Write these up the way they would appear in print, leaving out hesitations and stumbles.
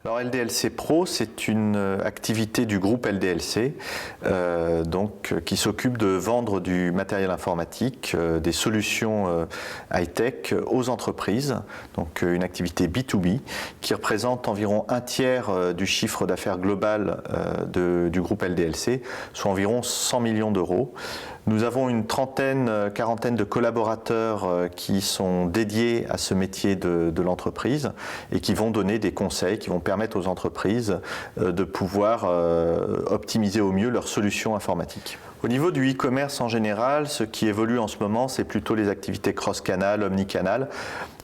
Alors LDLC Pro, c'est une activité du groupe LDLC qui s'occupe de vendre du matériel informatique, des solutions high-tech aux entreprises, donc une activité B2B qui représente environ un tiers du chiffre d'affaires global du groupe LDLC, soit environ 100 millions d'euros. Nous avons une quarantaine de collaborateurs qui sont dédiés à ce métier de l'entreprise et qui vont donner des conseils, qui vont permettre aux entreprises de pouvoir optimiser au mieux leurs solutions informatiques. Au niveau du e-commerce en général, ce qui évolue en ce moment, c'est plutôt les activités cross-canal, omnicanal.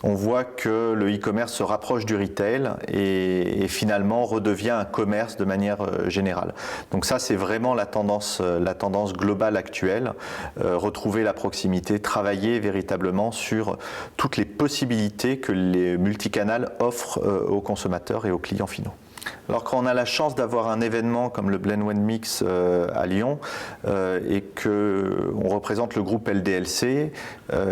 On voit que le e-commerce se rapproche du retail et finalement redevient un commerce de manière générale. Donc ça, c'est vraiment la tendance globale actuelle. Retrouver la proximité, travailler véritablement sur toutes les possibilités que les multicanals offrent aux consommateurs et aux clients finaux. Alors quand on a la chance d'avoir un événement comme le Blend One Mix à Lyon et qu'on représente le groupe LDLC,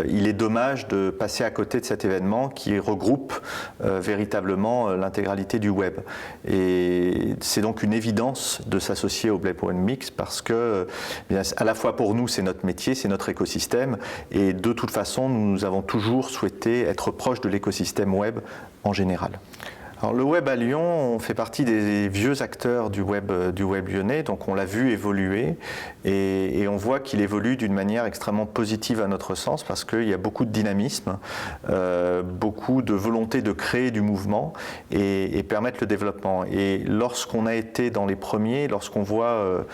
il est dommage de passer à côté de cet événement qui regroupe véritablement l'intégralité du web. Et c'est donc une évidence de s'associer au Blend One Mix parce que à la fois pour nous c'est notre métier, c'est notre écosystème et de toute façon nous avons toujours souhaité être proche de l'écosystème web en général. Alors, le web à Lyon, on fait partie des vieux acteurs du web lyonnais, donc on l'a vu évoluer et on voit qu'il évolue d'une manière extrêmement positive à notre sens parce qu'il y a beaucoup de dynamisme, beaucoup de volonté de créer du mouvement et permettre le développement. Et lorsqu'on a été dans les premiers, lorsqu'on voit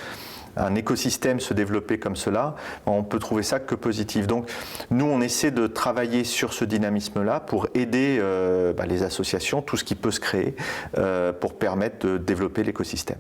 un écosystème se développer comme cela, on peut trouver ça que positif. Donc nous, on essaie de travailler sur ce dynamisme-là pour aider les associations, tout ce qui peut se créer, pour permettre de développer l'écosystème.